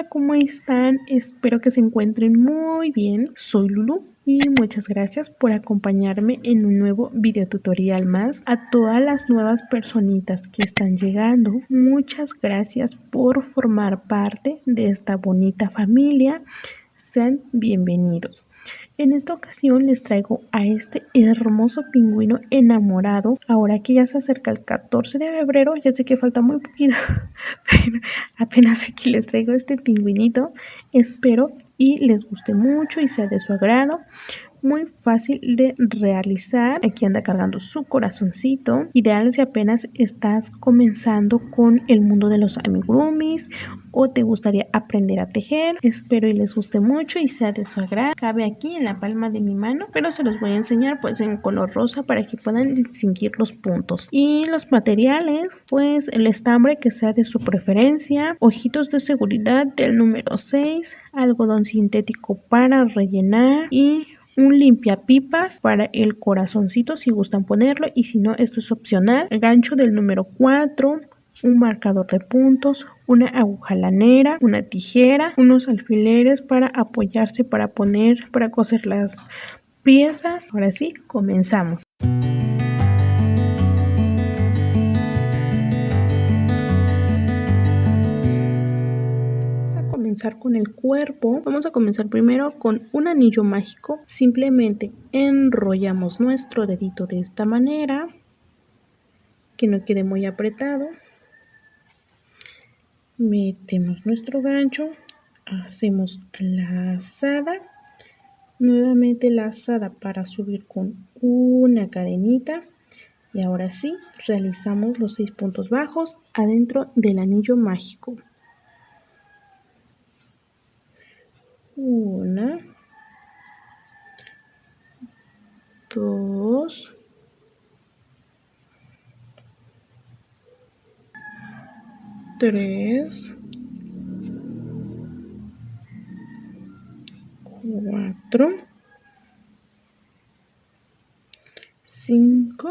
Hola, ¿cómo están? Espero que se encuentren muy bien. Soy Lulu y muchas gracias por acompañarme en un nuevo video tutorial más. A todas las nuevas personitas que están llegando, muchas gracias por formar parte de esta bonita familia. Sean bienvenidos. En esta ocasión les traigo a este hermoso pingüino enamorado. Ahora que ya se acerca el 14 de febrero, ya sé que falta muy poquito, pero apenas aquí les traigo este pingüinito. Espero y les guste mucho y sea de su agrado. Muy fácil de realizar. Aquí anda cargando su corazoncito. Ideal si apenas estás comenzando con el mundo de los amigurumis o te gustaría aprender a tejer. Espero y les guste mucho y sea de su agrado. Cabe aquí en la palma de mi mano, pero se los voy a enseñar pues en color rosa para que puedan distinguir los puntos. Y los materiales, pues el estambre que sea de su preferencia, ojitos de seguridad del número 6, algodón sintético para rellenar y un limpiapipas para el corazoncito si gustan ponerlo, y si no, esto es opcional. El gancho del número 4, un marcador de puntos, una aguja lanera, una tijera, unos alfileres para apoyarse para coser las piezas. Ahora sí, comenzamos. Comenzar con el cuerpo. Vamos a comenzar primero con un anillo mágico. Simplemente enrollamos nuestro dedito de esta manera, que no quede muy apretado. Metemos nuestro gancho, hacemos lazada, nuevamente lazada para subir con una cadenita, y ahora sí realizamos los 6 puntos bajos adentro del anillo mágico. 1, 2, 3, 4, 5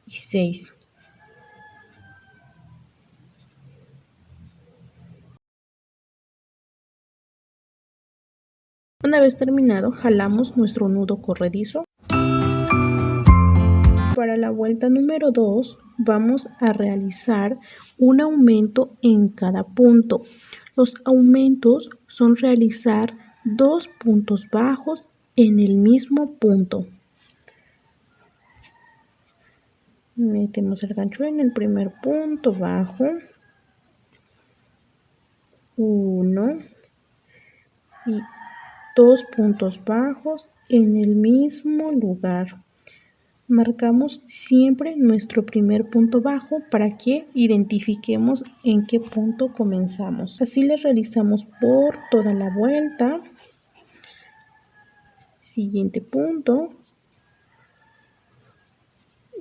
y 6. Una vez terminado, jalamos nuestro nudo corredizo. Para la vuelta número 2 vamos a realizar un aumento en cada punto. Los aumentos son realizar 2 puntos bajos en el mismo punto. Metemos el gancho en el primer punto bajo, 1 y 2 puntos bajos en el mismo lugar. Marcamos siempre nuestro primer punto bajo para que identifiquemos en qué punto comenzamos. Así le realizamos por toda la vuelta. Siguiente punto,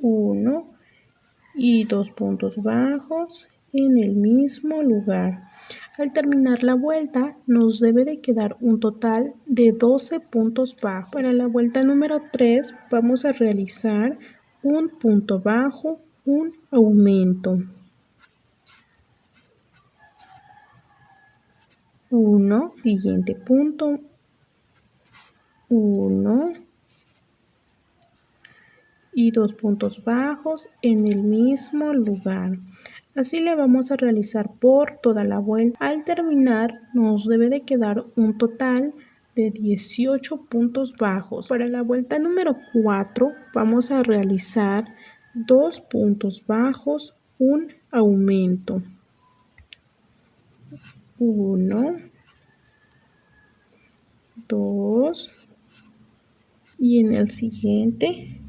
1 y 2 puntos bajos en el mismo lugar. Al terminar la vuelta nos debe de quedar un total de 12 puntos bajos. Para la vuelta número 3 vamos a realizar un punto bajo, un aumento. 1, siguiente punto, 1 y 2 puntos bajos en el mismo lugar. Así le vamos a realizar por toda la vuelta. Al terminar nos debe de quedar un total de 18 puntos bajos. Para la vuelta número 4 vamos a realizar 2 puntos bajos, un aumento. 1, 2 y en el siguiente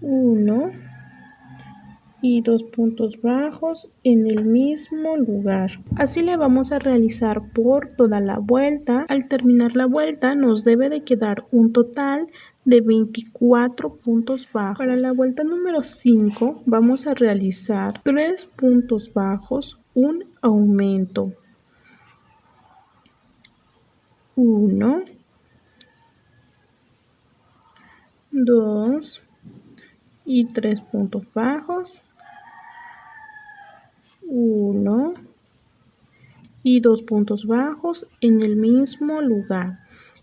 1 y 2 puntos bajos en el mismo lugar. Así le vamos a realizar por toda la vuelta. Al terminar la vuelta nos debe de quedar un total de 24 puntos bajos. Para la vuelta número 5 vamos a realizar 3 puntos bajos, un aumento. 1, 2 y 3 puntos bajos 1 y 2 puntos bajos en el mismo lugar.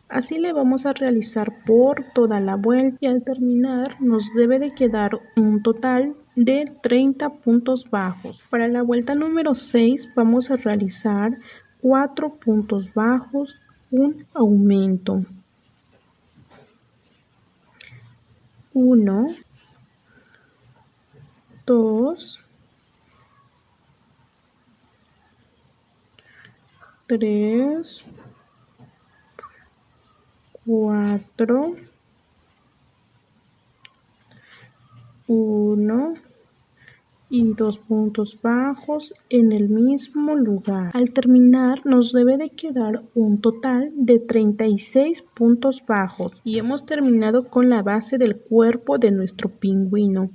Así le vamos a realizar por toda la vuelta y al terminar nos debe de quedar un total de 30 puntos bajos. Para la vuelta número 6 vamos a realizar 4 puntos bajos, un aumento. 1, 2, 3, 4, 1 y 2 puntos bajos en el mismo lugar. Al terminar nos debe de quedar un total de 36 puntos bajos y hemos terminado con la base del cuerpo de nuestro pingüino.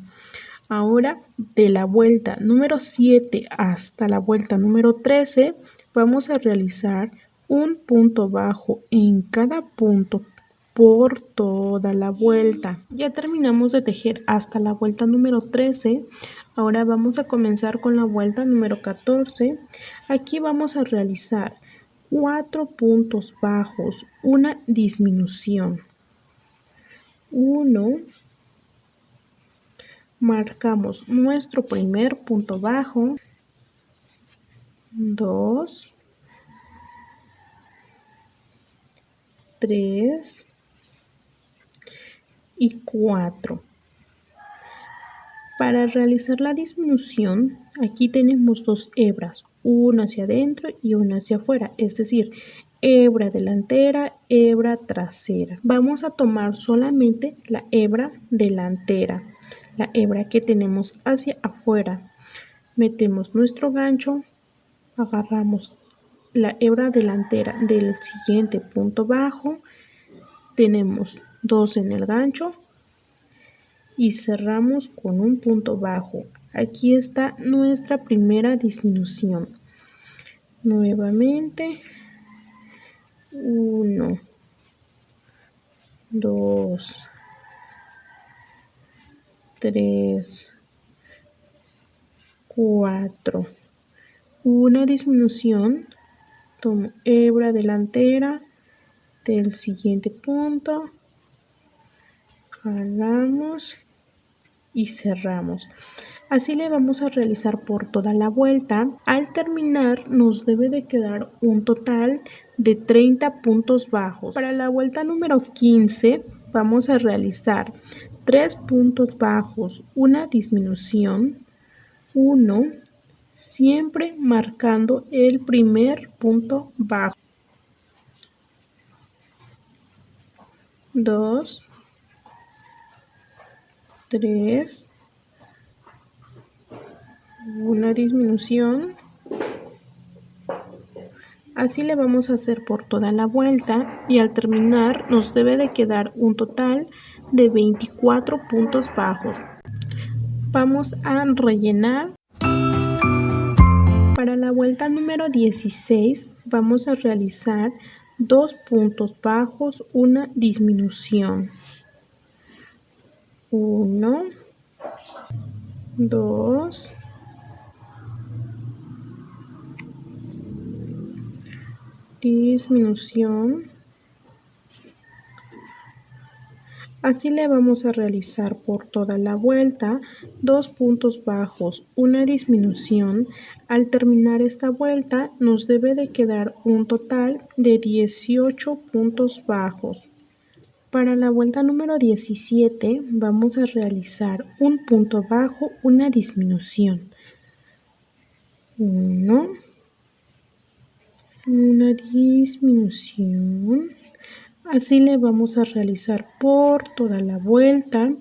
Ahora de la vuelta número 7 hasta la vuelta número 13 vamos a realizar un punto bajo en cada punto por toda la vuelta. Ya terminamos de tejer hasta la vuelta número 13. Ahora vamos a comenzar con la vuelta número 14. Aquí vamos a realizar 4 puntos bajos, una disminución. 1, marcamos nuestro primer punto bajo. 2, 3 y 4. Para realizar la disminución, aquí tenemos dos hebras, una hacia adentro y una hacia afuera, es decir, hebra delantera, hebra trasera. Vamos a tomar solamente la hebra delantera, la hebra que tenemos hacia afuera. Metemos nuestro gancho, agarramos la hebra delantera del siguiente punto bajo, tenemos 2 en el gancho y cerramos con un punto bajo. Aquí está nuestra primera disminución. Nuevamente 1, 2, 3, 4, una disminución, tomo hebra delantera del siguiente punto, jalamos y cerramos. Así le vamos a realizar por toda la vuelta. Al terminar nos debe de quedar un total de 30 puntos bajos. Para la vuelta número 15 vamos a realizar 3 puntos bajos, una disminución, 1, siempre marcando el primer punto bajo. 2, 3, una disminución. Así le vamos a hacer por toda la vuelta y al terminar nos debe de quedar un total de 24 puntos bajos. Vamos a rellenar. Para la vuelta número 16 vamos a realizar 2 puntos bajos, una disminución. 1, 2, disminución. Así le vamos a realizar por toda la vuelta 2 puntos bajos, una disminución. Al terminar esta vuelta nos debe de quedar un total de 18 puntos bajos. Para la vuelta número 17 vamos a realizar un punto bajo, una disminución. 1, una disminución. Así le vamos a realizar por toda la vuelta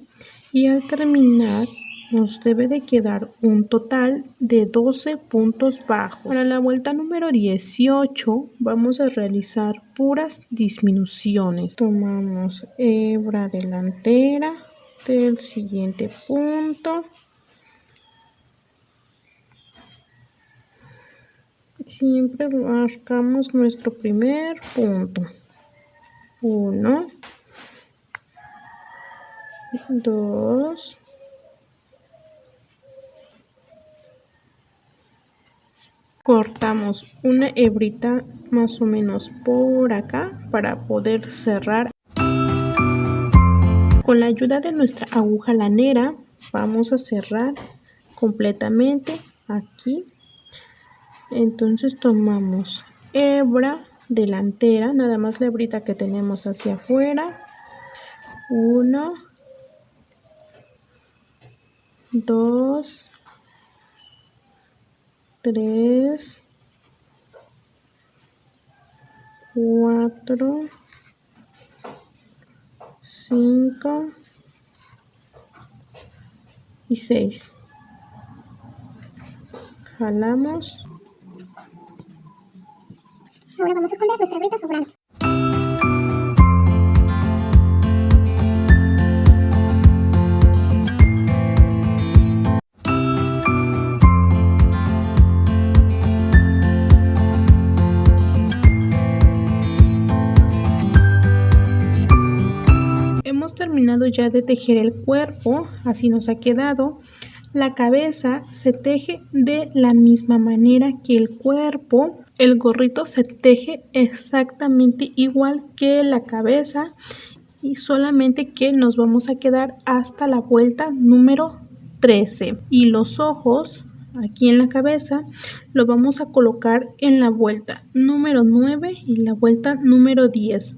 y al terminar nos debe de quedar un total de 12 puntos bajos. Para la vuelta número 18 vamos a realizar puras disminuciones. Tomamos hebra delantera del siguiente punto. Siempre marcamos nuestro primer punto. 1, 2, Cortamos una hebrita más o menos por acá para poder cerrar. Con la ayuda de nuestra aguja lanera vamos a cerrar completamente aquí. Entonces tomamos hebra delantera, nada más la hebrita que tenemos hacia afuera. 1, 2, 3, 4, 5 y 6. Jalamos. Ahora vamos a esconder nuestra hebrita sobrante. Hemos terminado ya de tejer el cuerpo, así nos ha quedado. La cabeza se teje de la misma manera que el cuerpo. El gorrito se teje exactamente igual que la cabeza y solamente que nos vamos a quedar hasta la vuelta número 13. Y los ojos aquí en la cabeza lo vamos a colocar en la vuelta número 9 y la vuelta número 10.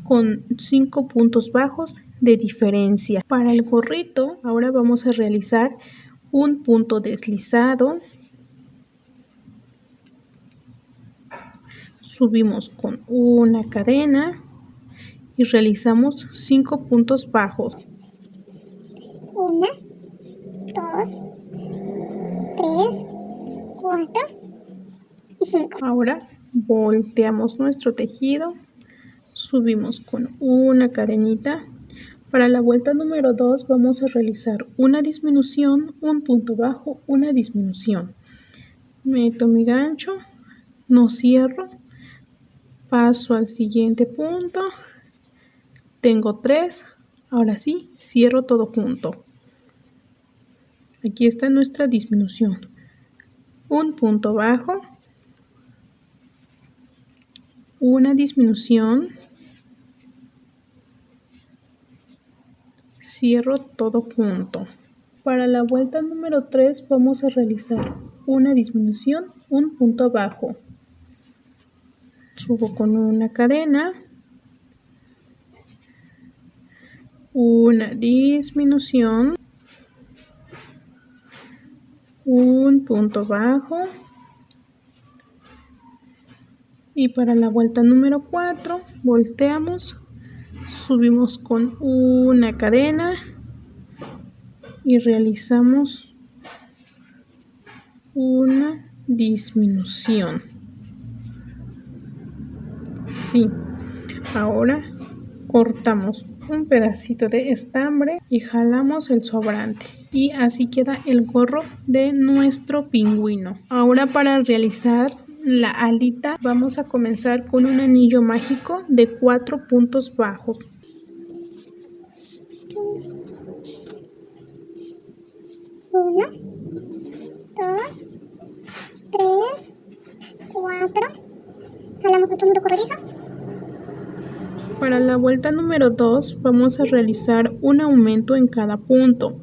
Con 5 puntos bajos de diferencia. Para el gorrito ahora vamos a realizar un punto deslizado, subimos con una cadena y realizamos 5 puntos bajos. 1, 2, 3, 4 y 5. Ahora volteamos nuestro tejido, subimos con una cadenita. Para la vuelta número 2 vamos a realizar una disminución, un punto bajo, una disminución. Meto mi gancho, no cierro, paso al siguiente punto, tengo 3, ahora sí, cierro todo junto. Aquí está nuestra disminución. Un punto bajo, una disminución, cierro todo junto. Para la vuelta número 3 vamos a realizar una disminución, un punto bajo. Subo con una cadena, una disminución, un punto bajo. Y para la vuelta número 4 volteamos, subimos con una cadena y realizamos una disminución. Sí, ahora cortamos un pedacito de estambre y jalamos el sobrante. Y así queda el gorro de nuestro pingüino. Ahora para realizar la alita vamos a comenzar con un anillo mágico de 4 puntos bajos. 1, 2, 3, 4. Jalamos nuestro nudo corredizo. Para la vuelta número 2 vamos a realizar un aumento en cada punto.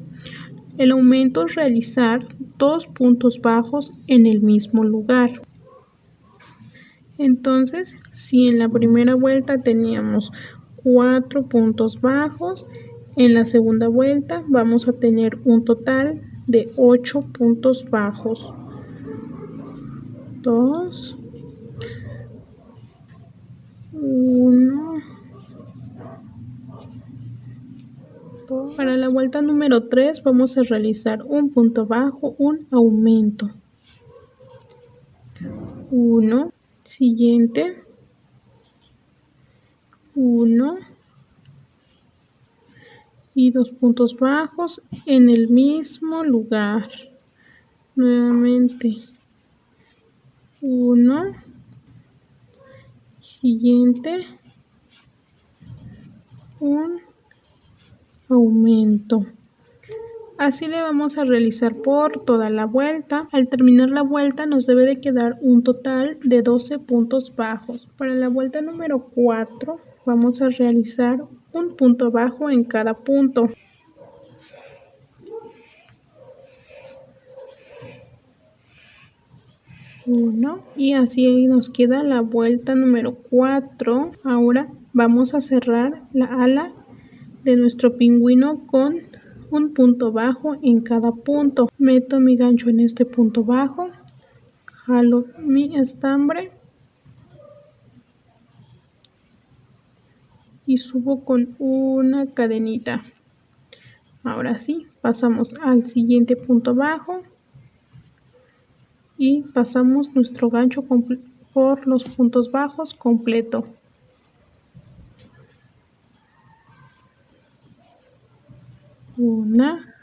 El aumento es realizar 2 puntos bajos en el mismo lugar. Entonces, si en la primera vuelta teníamos 4 puntos bajos, en la segunda vuelta vamos a tener un total de 8 puntos bajos. 2, 1, 2. Para la vuelta número 3 vamos a realizar un punto bajo, un aumento. 1, siguiente, 1 y 2 puntos bajos en el mismo lugar. Nuevamente 1, siguiente, un aumento. Así le vamos a realizar por toda la vuelta. Al terminar la vuelta nos debe de quedar un total de 12 puntos bajos. Para la vuelta número 4 vamos a realizar un punto bajo en cada punto. Uno, y así nos queda la vuelta número 4. Ahora vamos a cerrar la ala de nuestro pingüino con un punto bajo en cada punto. Meto mi gancho en este punto bajo, jalo mi estambre y subo con una cadenita. Ahora sí, pasamos al siguiente punto bajo y pasamos nuestro gancho por los puntos bajos completo. Una,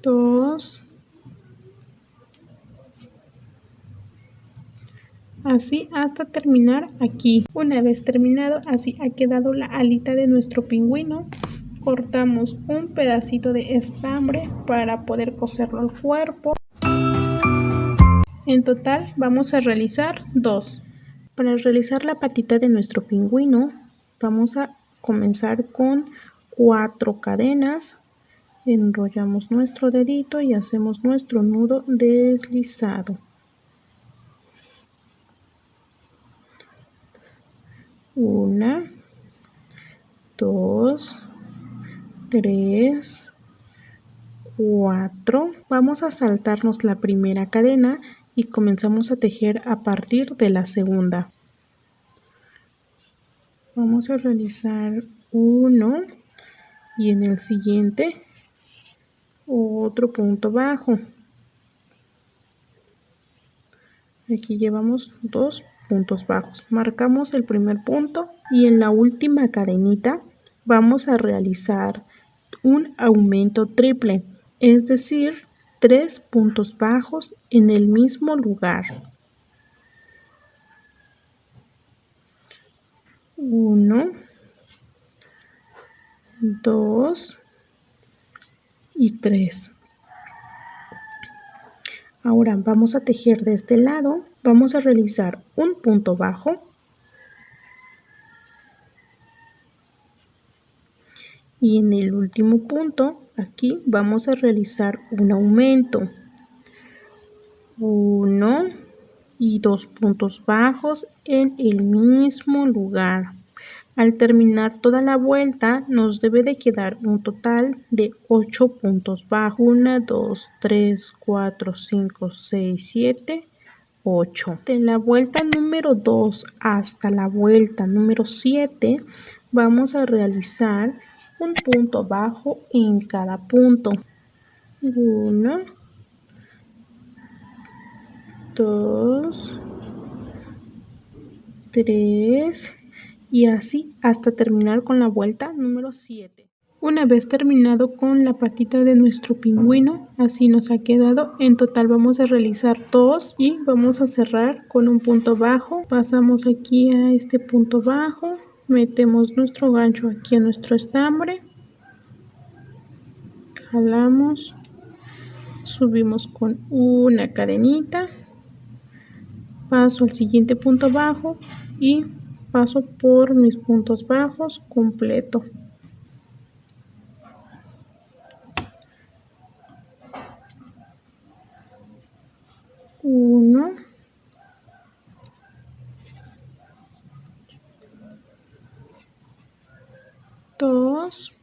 dos, así hasta terminar aquí. Una vez terminado, así ha quedado la alita de nuestro pingüino. Cortamos un pedacito de estambre para poder coserlo al cuerpo. En total vamos a realizar 2. Para realizar la patita de nuestro pingüino vamos a comenzar con 4 cadenas. Enrollamos nuestro dedito y hacemos nuestro nudo deslizado. 1, 2, 3, 4. Vamos a saltarnos la primera cadena y comenzamos a tejer a partir de la segunda. Vamos a realizar 1 y en el siguiente otro punto bajo. Aquí llevamos 2 puntos bajos. Marcamos el primer punto y en la última cadenita vamos a realizar un aumento triple, es decir, 3 puntos bajos en el mismo lugar. 1, 2 y 3. Ahora vamos a tejer de este lado, vamos a realizar un punto bajo y en el último punto aquí vamos a realizar un aumento. 1 y 2 puntos bajos en el mismo lugar. Al terminar toda la vuelta nos debe de quedar un total de 8 puntos bajos. 1, 2, 3, 4, 5, 6, 7, 8. De la vuelta número 2 hasta la vuelta número 7 vamos a realizar un punto bajo en cada punto. 1, 2, 3 y así hasta terminar con la vuelta número 7. Una vez terminado con la patita de nuestro pingüino, así nos ha quedado. En total vamos a realizar 2 y vamos a cerrar con un punto bajo. Pasamos aquí a este punto bajo, metemos nuestro gancho aquí a nuestro estambre, jalamos, subimos con una cadenita, paso al siguiente punto bajo y paso por mis puntos bajos completo. Uno, dos,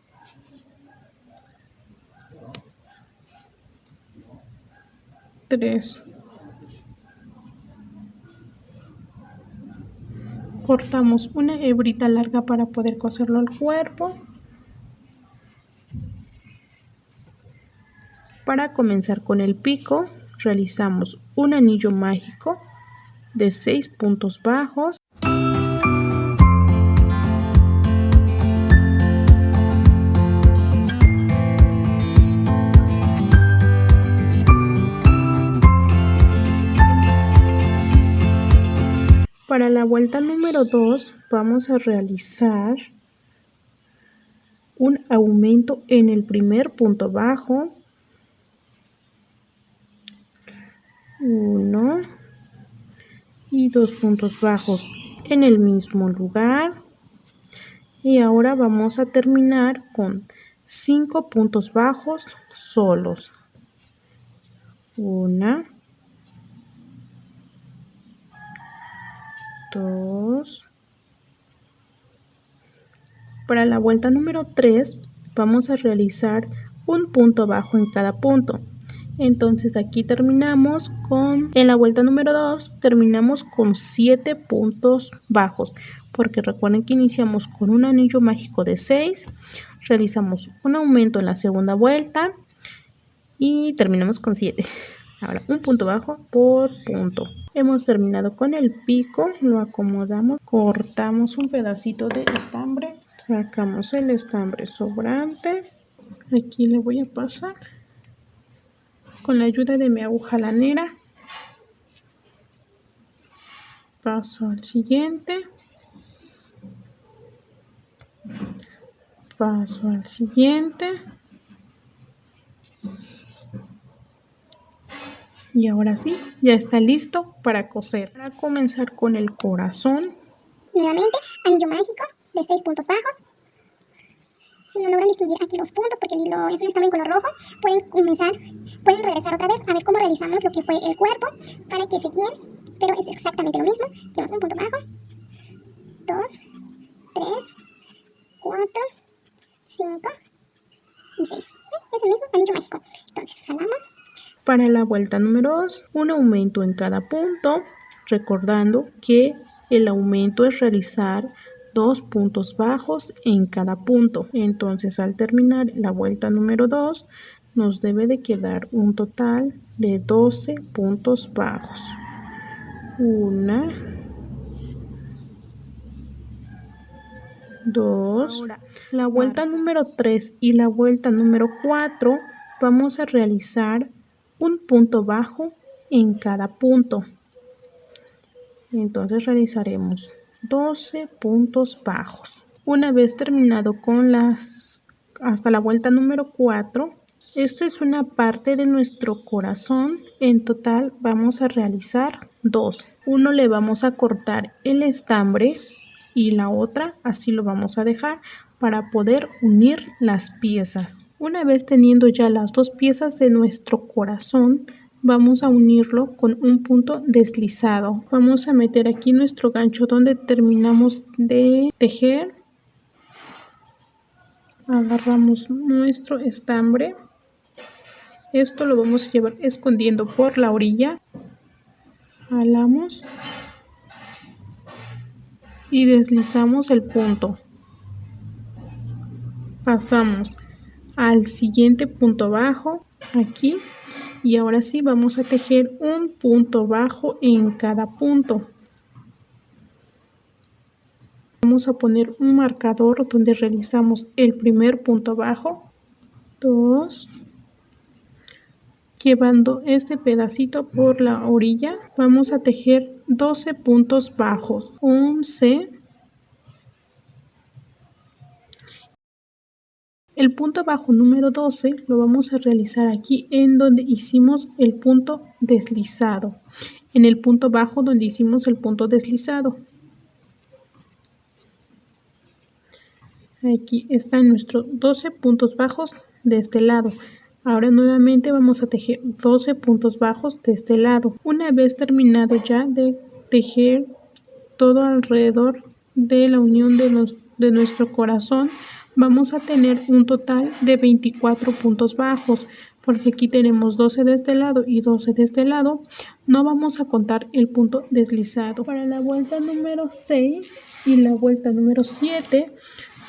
tres. Cortamos una hebrita larga para poder coserlo al cuerpo. Para comenzar con el pico, realizamos un anillo mágico de 6 puntos bajos. Para la vuelta número 2 vamos a realizar un aumento en el primer punto bajo, 1 y 2 puntos bajos en el mismo lugar. Y ahora vamos a terminar con 5 puntos bajos solos. 1, 2. Para la vuelta número 3 vamos a realizar un punto bajo en cada punto. Entonces aquí terminamos en la vuelta número 2 terminamos con 7 puntos bajos, porque recuerden que iniciamos con un anillo mágico de 6, realizamos un aumento en la segunda vuelta y terminamos con 7. Ahora un punto bajo por punto. Hemos terminado con el pico, lo acomodamos, cortamos un pedacito de estambre, sacamos el estambre sobrante. Aquí le voy a pasar con la ayuda de mi aguja lanera. Paso al siguiente. Paso al siguiente. Y ahora sí, ya está listo para coser. Para comenzar con el corazón. Nuevamente, anillo mágico de 6 puntos bajos. Si no logran distinguir aquí los puntos porque el hilo es un estambre en color rojo, pueden regresar otra vez a ver cómo realizamos lo que fue el cuerpo para que se guíen, pero es exactamente lo mismo. Llevamos un punto bajo, 2, 3, 4, 5 y 6. Es el mismo anillo mágico. Entonces jalamos. Para la vuelta número 2, un aumento en cada punto, recordando que el aumento es realizar 2 puntos bajos en cada punto. Entonces al terminar la vuelta número 2 nos debe de quedar un total de 12 puntos bajos. 1, 2. Ahora, la vuelta número 3 y la vuelta número 4 vamos a realizar un punto bajo en cada punto. Entonces realizaremos 12 puntos bajos. Una vez terminado con hasta la vuelta número 4, esta es una parte de nuestro corazón. En total vamos a realizar 2. Uno le vamos a cortar el estambre y la otra así lo vamos a dejar para poder unir las piezas. Una vez teniendo ya las dos piezas de nuestro corazón, vamos a unirlo con un punto deslizado. Vamos a meter aquí nuestro gancho donde terminamos de tejer. Agarramos nuestro estambre. Esto lo vamos a llevar escondiendo por la orilla. Jalamos y deslizamos el punto. Pasamos al siguiente punto bajo aquí y ahora sí vamos a tejer un punto bajo en cada punto. Vamos a poner un marcador donde realizamos el primer punto bajo, 2, llevando este pedacito por la orilla vamos a tejer 12 puntos bajos, 11. El punto bajo número 12 lo vamos a realizar aquí en donde hicimos el punto deslizado, en el punto bajo donde hicimos el punto deslizado. Aquí están nuestros 12 puntos bajos de este lado. Ahora nuevamente vamos a tejer 12 puntos bajos de este lado. Una vez terminado ya de tejer todo alrededor de la unión de nuestro corazón, vamos a tener un total de 24 puntos bajos, porque aquí tenemos 12 de este lado y 12 de este lado. No vamos a contar el punto deslizado. Para la vuelta número 6 y la vuelta número 7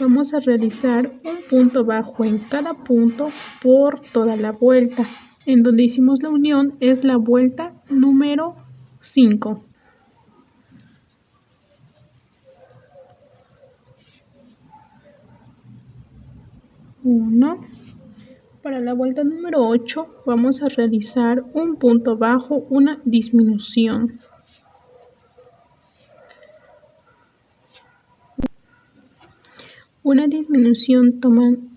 vamos a realizar un punto bajo en cada punto por toda la vuelta. En donde hicimos la unión es la vuelta número 5. Para la vuelta número 8 vamos a realizar un punto bajo, una disminución. una disminución, toman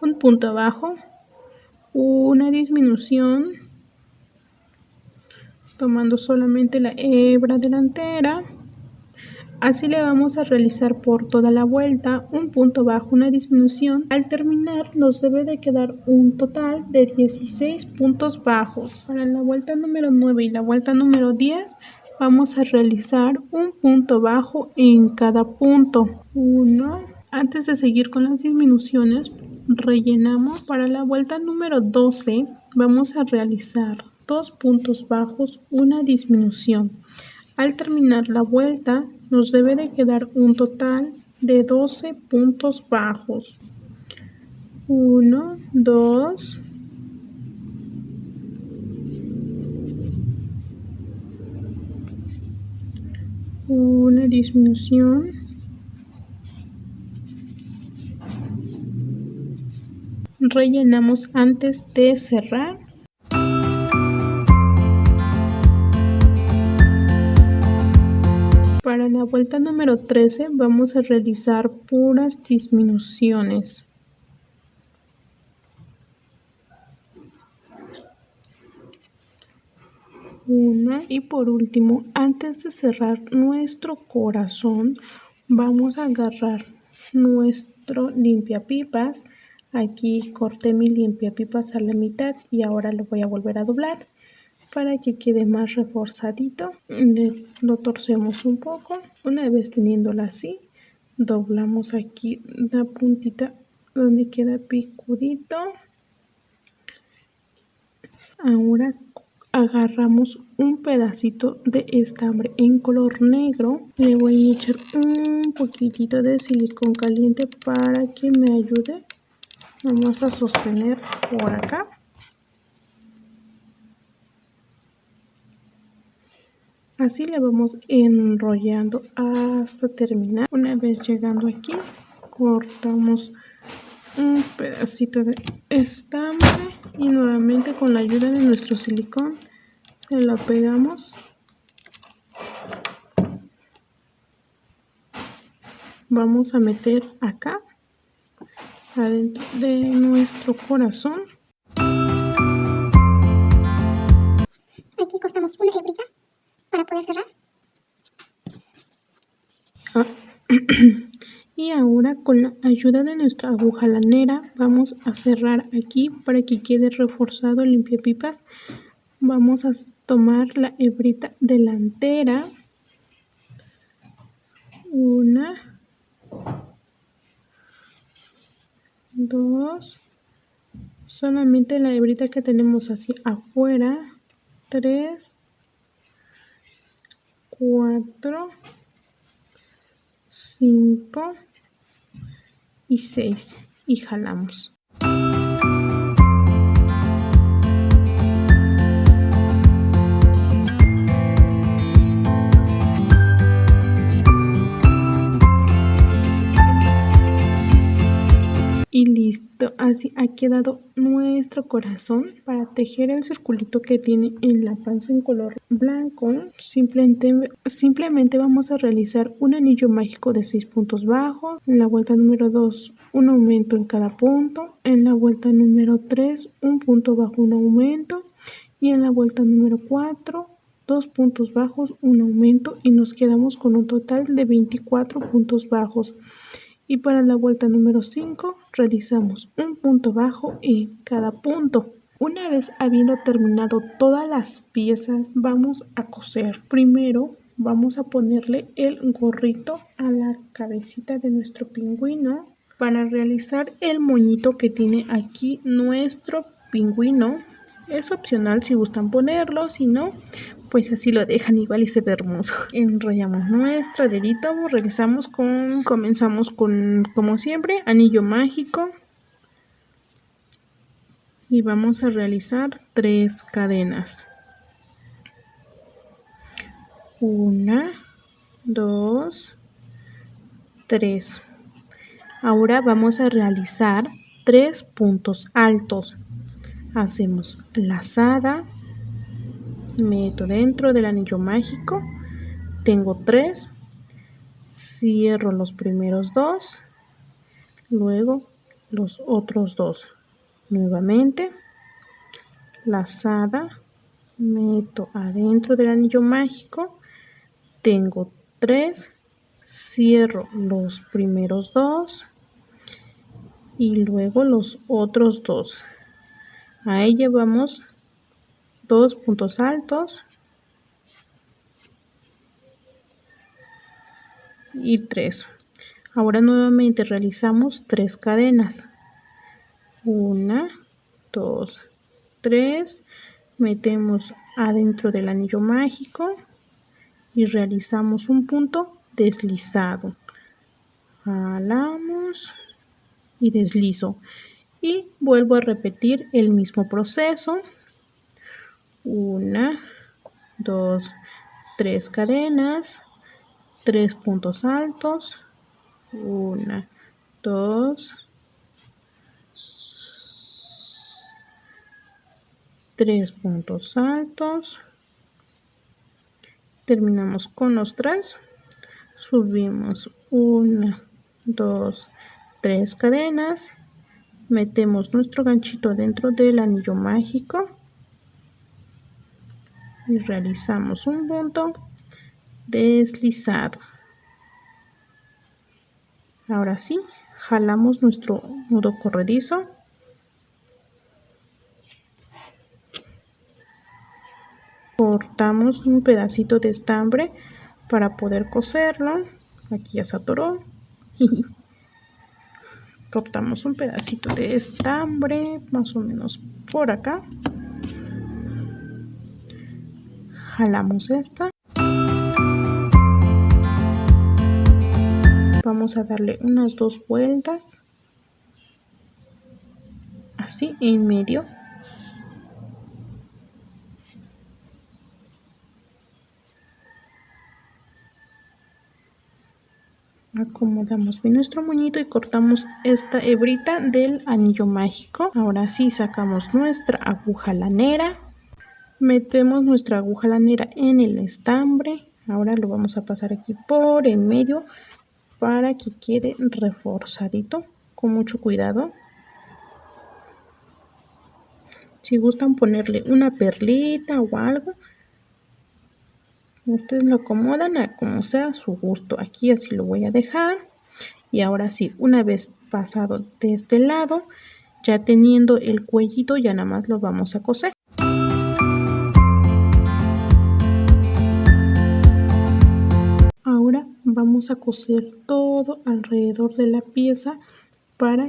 un punto abajo, una disminución tomando solamente la hebra delantera. Así le vamos a realizar por toda la vuelta, un punto bajo, una disminución. Al terminar nos debe de quedar un total de 16 puntos bajos. Para la vuelta número 9 y la vuelta número 10 vamos a realizar un punto bajo en cada punto. Antes de seguir con las disminuciones, rellenamos. Para la vuelta número 12 vamos a realizar 2 puntos bajos, una disminución. Al terminar la vuelta nos debe de quedar un total de 12 puntos bajos. 1, 2, una disminución, rellenamos antes de cerrar. Para la vuelta número 13 vamos a realizar puras disminuciones. Y por último, antes de cerrar nuestro corazón, vamos a agarrar nuestro limpiapipas. Aquí corté mi limpiapipas a la mitad y ahora lo voy a volver a doblar para que quede más reforzadito. Lo torcemos un poco. Una vez teniéndola así, doblamos aquí la puntita donde queda picudito. Ahora agarramos un pedacito de estambre en color negro. Le voy a echar un poquitito de silicón caliente para que me ayude. Vamos a sostener por acá. Así le vamos enrollando hasta terminar. Una vez llegando aquí, cortamos un pedacito de estambre y nuevamente con la ayuda de nuestro silicón se lo pegamos. Vamos a meter acá adentro de nuestro corazón. Aquí cortamos una hebrita para poder cerrar. Y ahora con la ayuda de nuestra aguja lanera vamos a cerrar aquí para que quede reforzado el limpiapipas. Vamos a tomar la hebrita delantera. Una, dos, solamente la hebrita que tenemos así afuera. 3, 4, 5 y 6 y jalamos. Y listo, así ha quedado nuestro corazón. Para tejer el circulito que tiene en la panza en color blanco, simplemente vamos a realizar un anillo mágico de 6 puntos bajos. En la vuelta número 2, un aumento en cada punto. En la vuelta número 3, un punto bajo, un aumento. Y en la vuelta número 4, 2 puntos bajos, un aumento. Y nos quedamos con un total de 24 puntos bajos. Y para la vuelta número 5 realizamos un punto bajo en cada punto. Una vez habiendo terminado todas las piezas, vamos a coser. Primero vamos a ponerle el gorrito a la cabecita de nuestro pingüino para realizar el moñito que tiene aquí nuestro pingüino. Es opcional si gustan ponerlo, si no, pues así lo dejan igual y se ve hermoso. Enrollamos nuestro dedito, comenzamos con, como siempre, anillo mágico. Y vamos a realizar 3 cadenas. 1, 2, 3. Ahora vamos a realizar 3 puntos altos. Hacemos lazada, meto dentro del anillo mágico, tengo 3, cierro los primeros dos, luego los otros dos. Nuevamente, lazada, meto adentro del anillo mágico, tengo 3, cierro los primeros dos y luego los otros dos. Ahí llevamos 2 puntos altos y 3. Ahora nuevamente realizamos 3 cadenas. 1, 2, 3. Metemos adentro del anillo mágico y realizamos un punto deslizado. Jalamos y deslizo. Y vuelvo a repetir el mismo proceso. 1, 2, 3 cadenas, 3 puntos altos, 1, 2, 3 puntos altos, terminamos con los 3, subimos 1, 2, 3 cadenas, metemos nuestro ganchito dentro del anillo mágico y realizamos un punto deslizado. Ahora sí, jalamos nuestro nudo corredizo. Cortamos un pedacito de estambre para poder coserlo. Aquí ya se atoró. Cortamos un pedacito de estambre, más o menos por acá. Jalamos esta. Vamos a darle unas 2 vueltas. Así en medio. Acomodamos bien nuestro moñito y cortamos esta hebrita del anillo mágico. Ahora sí sacamos nuestra aguja lanera. Metemos nuestra aguja lanera en el estambre. Ahora lo vamos a pasar aquí por en medio para que quede reforzadito, con mucho cuidado. Si gustan ponerle una perlita o algo, ustedes lo acomodan a como sea su gusto. Aquí así lo voy a dejar. Y ahora sí, una vez pasado de este lado, ya teniendo el cuellito, ya nada más lo vamos a coser. Ahora vamos a coser todo alrededor de la pieza para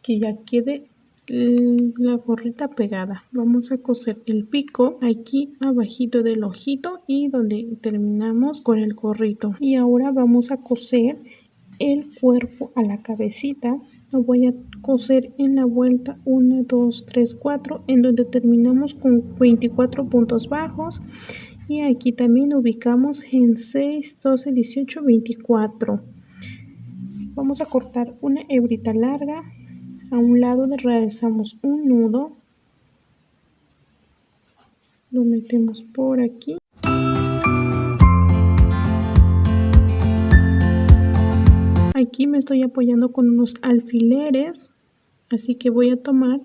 que ya quede la gorrita pegada. Vamos a coser el pico aquí abajito del ojito y donde terminamos con el gorrito. Y ahora vamos a coser el cuerpo a la cabecita. Lo voy a coser en la vuelta 1, 2, 3, 4, en donde terminamos con 24 puntos bajos. Y aquí también ubicamos en 6, 12, 18, 24. Vamos a cortar una hebrita larga. A un lado le realizamos un nudo. Lo metemos por aquí. Aquí me estoy apoyando con unos alfileres. Así que voy a tomar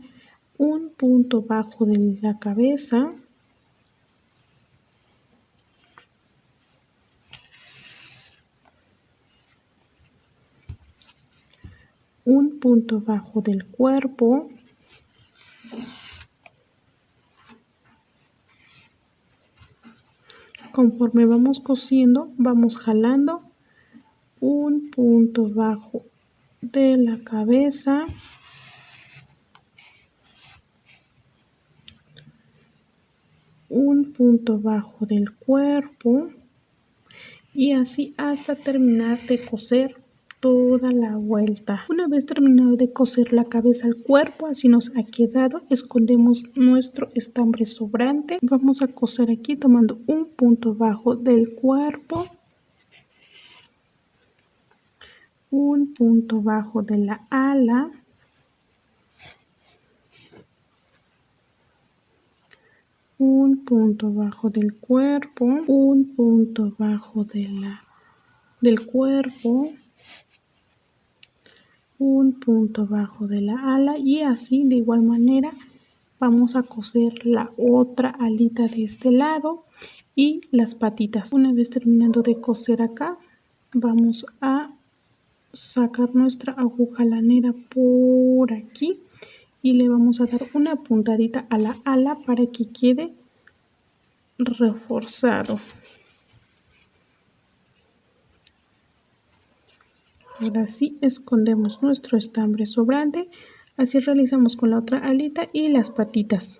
un punto bajo de la cabeza. Un punto bajo del cuerpo. Conforme vamos cosiendo, vamos jalando un punto bajo de la cabeza. Un punto bajo del cuerpo. Y así hasta terminar de coser toda la vuelta. Una vez terminado de coser la cabeza al cuerpo, así nos ha quedado. Escondemos nuestro estambre sobrante. Vamos a coser aquí tomando un punto bajo del cuerpo, un punto bajo de la ala, un punto bajo del cuerpo, un punto bajo de la del cuerpo, un punto abajo de la ala y así de igual manera vamos a coser la otra alita de este lado y las patitas. Una vez terminando de coser acá, vamos a sacar nuestra aguja lanera por aquí y le vamos a dar una puntadita a la ala para que quede reforzado. Ahora sí escondemos nuestro estambre sobrante, así realizamos con la otra alita y las patitas.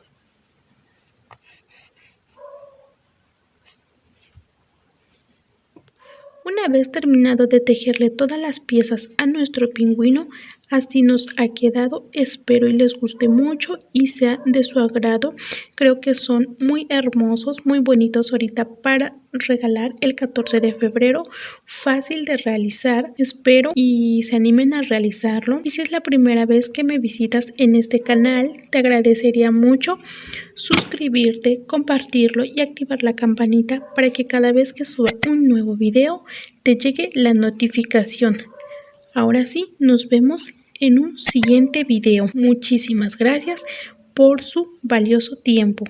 Una vez terminado de tejerle todas las piezas a nuestro pingüino, así nos ha quedado. Espero y les guste mucho y sea de su agrado. Creo que son muy hermosos, muy bonitos ahorita para regalar el 14 de febrero. Fácil de realizar. Espero y se animen a realizarlo. Y si es la primera vez que me visitas en este canal, te agradecería mucho suscribirte, compartirlo y activar la campanita para que cada vez que suba un nuevo video te llegue la notificación. Ahora sí, nos vemos en un siguiente video. Muchísimas gracias por su valioso tiempo.